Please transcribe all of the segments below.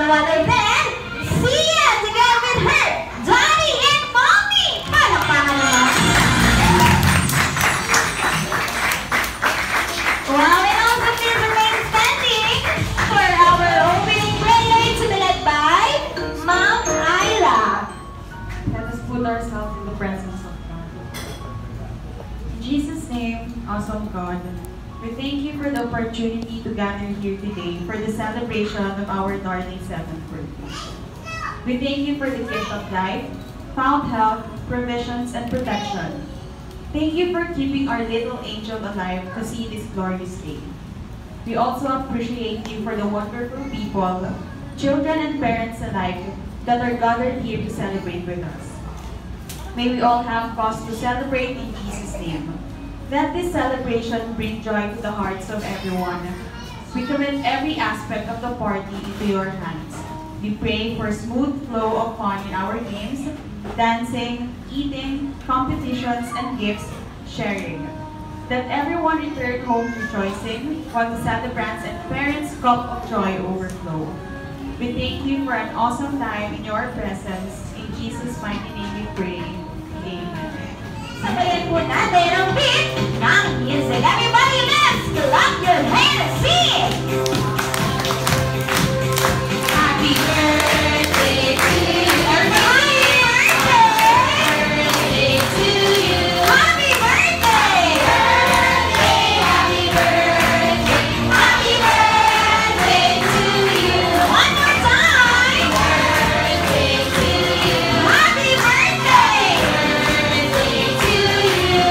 no other than Sia, together with her daddy and mommy. Palakpakan naman. Wow, and also please remain standing for our opening prayer to be led by Ma'am Ayla. Let us put ourselves in the presence of God. In Jesus' name, awesome God, we thank you for the opportunity to gather here today for the celebration of our darling 7th birthday. We thank you for the gift of life, found health, provisions, and protection. Thank you for keeping our little angel alive to see this glorious day. We also appreciate you for the wonderful people, children and parents alike, that are gathered here to celebrate with us. May we all have cause to celebrate in Jesus' name. Let this celebration bring joy to the hearts of everyone. We commit every aspect of the party into your hands. We pray for smooth flow of fun in our games, dancing, eating, competitions, and gifts sharing. That everyone return home rejoicing, while the celebrants and parents' cup of joy overflow. We thank you for an awesome time in your presence. In Jesus' mighty name we pray. Amen. Sabayan po natin ang beat ng music. Everybody, let's clap your hands, sing! Happy birthday to you! Happy birthday to you! Happy birthday! Happy birthday! Happy birthday to you! One more time! Birthday to you! Happy birthday!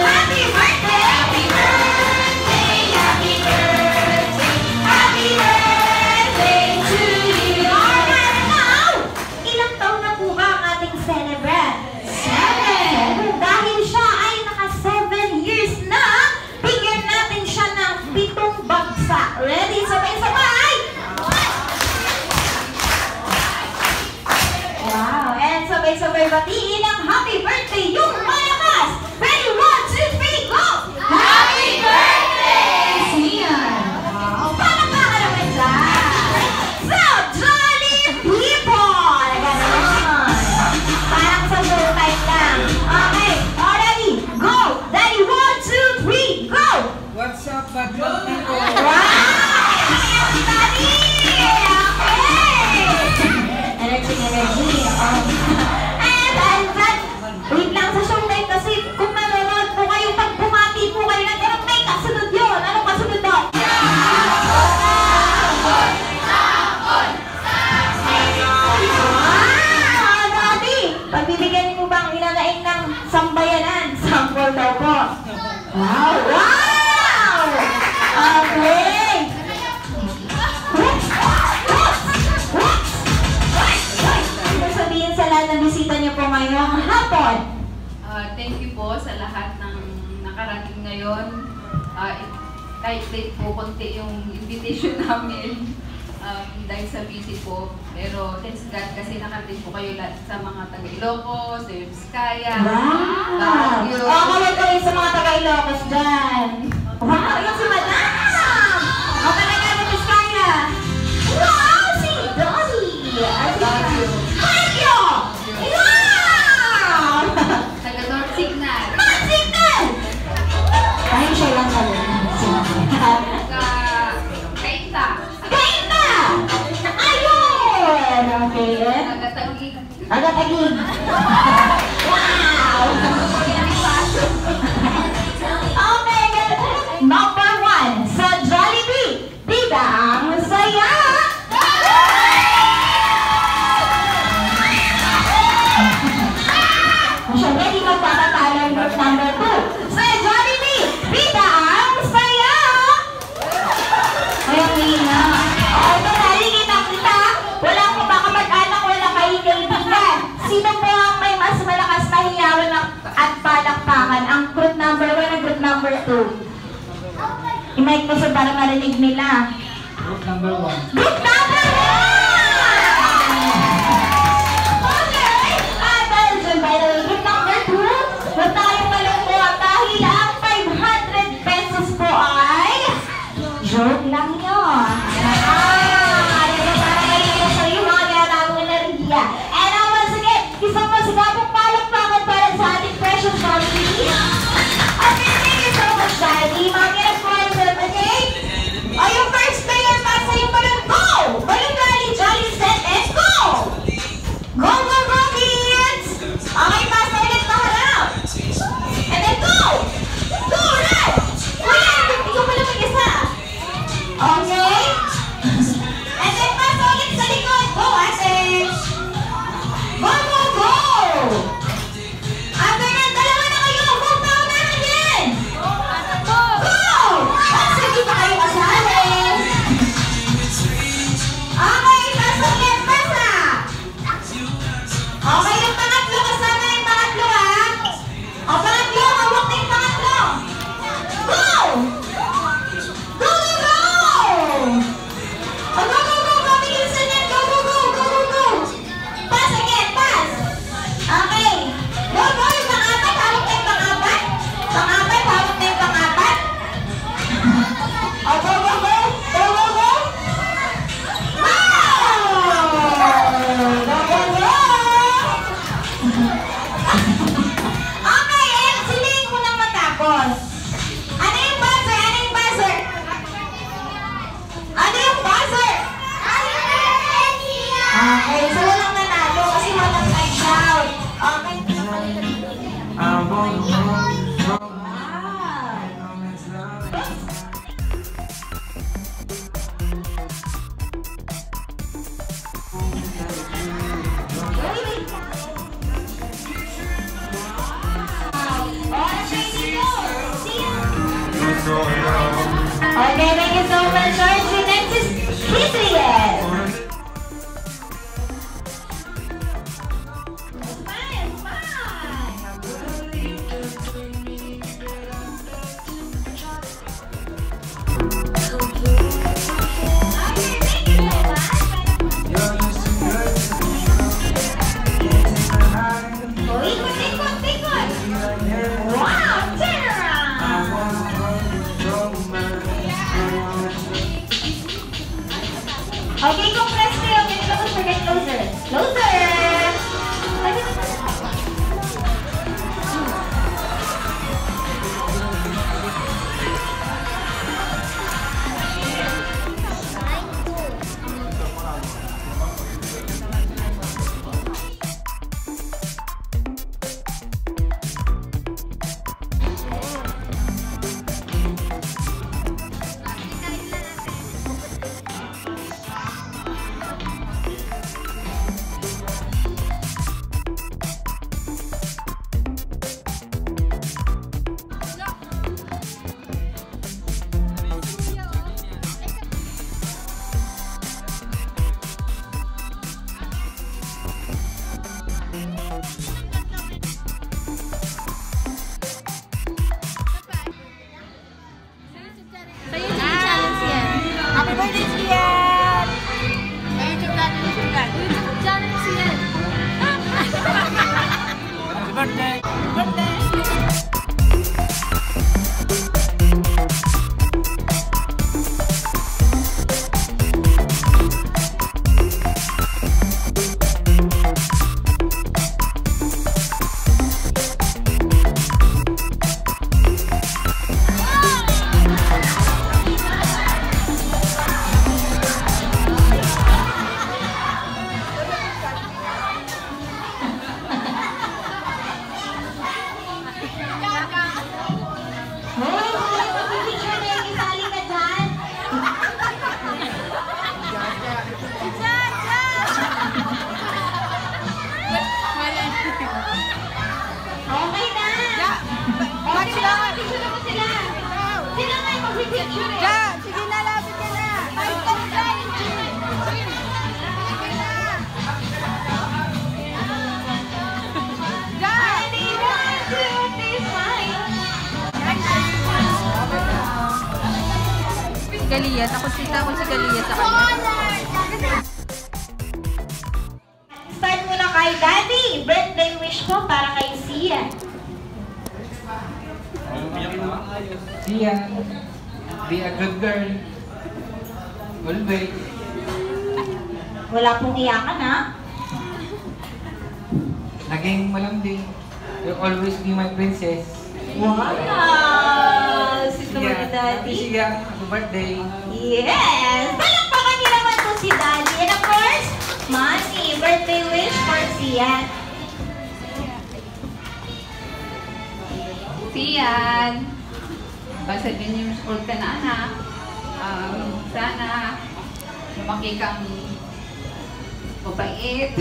Happy birthday! Happy birthday! Happy birthday! Happy birthday to you! Alright, now, ilang taon na po ba ang ating celebrant? 7! Dahil siya ay naka 7 years na, bigyan natin siya ng 7 bagsak. Ready? Sabay-sabay! Wow! And sabay-sabay batiin ang happy birthday yung malakas! Ready? 1, 2, 3, go! Happy birthday! Siyan! Wow! Palakpakan naman dyan! So, jolly people! Ganon! Parang sa showtime lang. Okay, already, go! Ready? 1, 2, 3, go! What's up, Badlong people? Wow! Ayan, daddy! Okay! Energy. And wait lang sa showtime kasi kung nanonood po kayo, pag bumati po kayo ng ganun, may kasunod yun. Anong kasunod doon? Wow! Daddy! Pagbibigyan mo ba ang inanaing ng sambayanan? Sampol daw po. Wow! Wow! Okay! Ano sabihin sa lahat ng bisita niyo po ngayong hapon? Thank you po sa lahat ng nakarating ngayon. Kahit late po, konti yung invitation namin dahil sa busy po. Pero thanks God kasi nakarating po kayo lahat sa mga taga-Ilocos, sa Vizcaya, Wow! Kawag kayo sa mga taga-Ilocos dyan. Wow! Yung si Madam! O talaga ng Vizcaya. Wow! Si Dolly! Thank you! Wow! taga-North Signal, North Signal! Ay, siya lang pala. taga-Kainta, Kainta! Ayun! Okay. taga-Taguig, Taga-Taguig. Wow! Okay, number 1 sa Jollibee. Bida ang saya! Siyempre, di magpapatalo ang group number 2. Sa Jollibee, bida ang saya! Ay, ang hina. O, ito dali, kita-kita. Walang kumakamag-anak, walang kaibigan. Sino po ang may mas malakas na hiyawan at palakpakan? Ang group number 1 at group number 2. I-mic mo siya para marinig nila. Group number 1. Group number 1! Okay! At dahil dyan, by the way, group number 2, huwag tayong malungkot dahil ang 500 pesos po ay joke lang yun. Diba para kayo sa iyo mga Okay, so walang nanalo kasi walang nag-shout. Okay. Okay, thank you so much, Archie. Next is Kitriel. Smile, smile. Okay, thank you so much. Oh, ikot, ikot, ikot. Wow, turn around. Okay, compress kayo. Get closer, get closer. Closer! Happy birthday, Sian! YouTube channel ni Sian. Happy birthday! Okay na! Okay na! Picture mo sila! Sila nga yung mag-picture eh! Ja, sige na, lapit ka na. Ay, ka na dyan. Sige na. Ja! Ready, 1, 2, 3, smile! Si Galia, takot si Galia sa kanya. Start muna kay Daddy! Birthday wish po para kay Sia. Sian, be a good girl. Always. Wala pong iyakan ha? Naging malambing. You'll always be my princess. Wow! Sweet naman ni Daddy. Sian, happy birthday. Yes! Palakpakan niyo naman po si Daddy. And of course, Mommy, birthday wish for Sia. Sian, basta din yung school ka na anak. Sana lumaki kang mabait.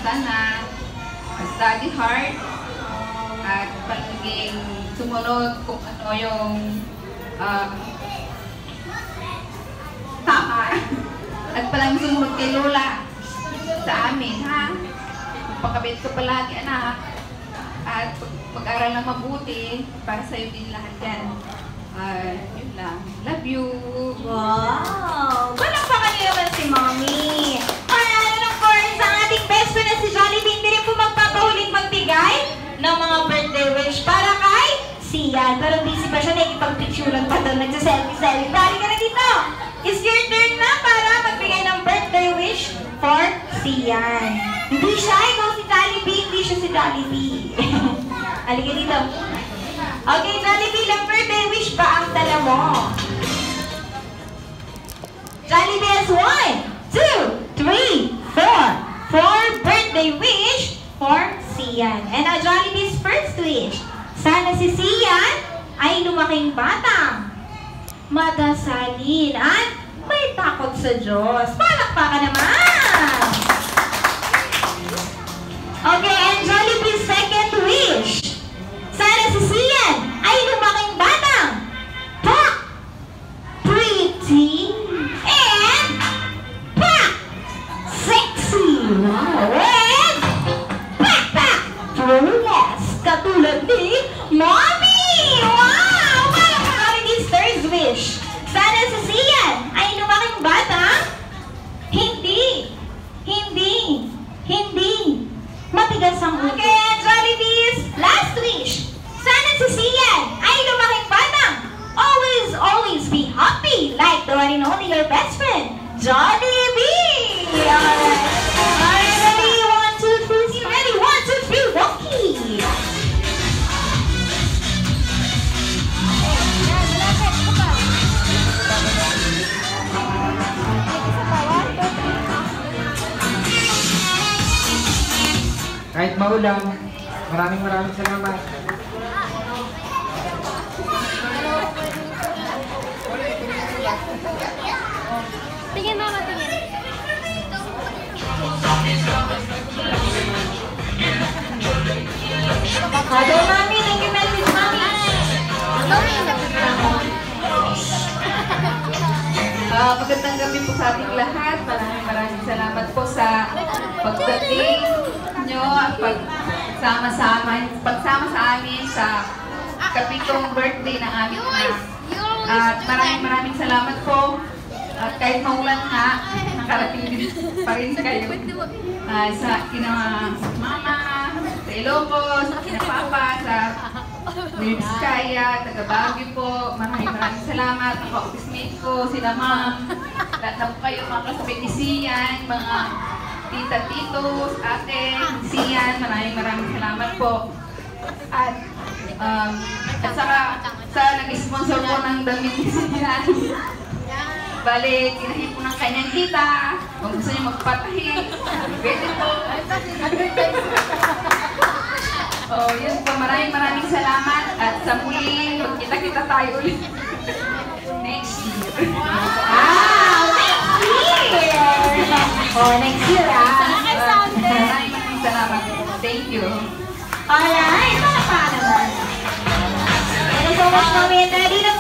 Sana study hard at palaging sumunod kung ano yung tama. At palaging sumunod kay Lola sa amin, ha? Pagkabit ko palagi, anak. At pag-aral na mabuti, para sa'yo din lahat yan. Yun lang. Love you! Wow! Palakpakan niyo naman si Mommy. And of course, ang ating best friend na si Jollibee, hindi rin po magpapahuling magbigay ng mga birthday wish para kay Sian. Pero busy pa siya, nakikipag-picturean pa doon, nagsa-selfie-selfie. Bali ka na dito! It's your turn na para magbigay ng birthday wish for Sian. Hindi siya, ikaw si Jollibee, hindi siya si Jollibee. Halika dito. Okay, Jollibee, ilang birthday wish ba ang dala mo? Jollibee has 1, 2, 3, for Sian. And Jollibee's first wish, sana si Sian ay lumaking batang madasalin at may takot sa Diyos. Palakpakan naman! Okay, and Jollibee's second wish, sana si Sian ay lumaking batang pretty and sexy. Wow! And burlesque katulad ni Mommy! Wow! Palakpakan his third wish, sana si Sian ay lumaking batang hindi matigas ang ulo. Okay, and Jollibee's last wish, sana si Sian ay lumaking batang always be happy like the one and only your best friend, Jollibee! Alright, ready? 1, 2, 3, ready? 1, 2, 3, Rocky! Kahit maulan, maraming salamat. Tingin mama, tingin. Hello, Mami! Thank you, message, Mami! Magandang gabi po sa ating lahat. Maraming salamat po sa pagdating nyo at pagsama sa amin sa kapitong birthday ng aming anak. At maraming salamat po. At kahit maulan nga, nakarating din pa rin kayo. Sa kina mama, sa Ilocos, sa kina papa, sa Vizcaya, taga Baguio po. Maraming salamat. Ang ka-office mate ko, sila ma'am. Lahat na po kayo mga kasabay ni Sian, mga tita, titos, ate, Sian. Maraming salamat po. At saka sa nag-sponsor po ng damit ni Sian. Bale, tinahin po ng kanyang tita. Kung gusto niyo magpatahin, pwede po. Oh, yun po. Maraming salamat. At sa muli, magkita-kita tayo ulit. Next year. Wow! Next year! Oh, next year, Maraming salamat. Thank you. Alright, palakpakan naman. Thank you so much, Mami and Daddy.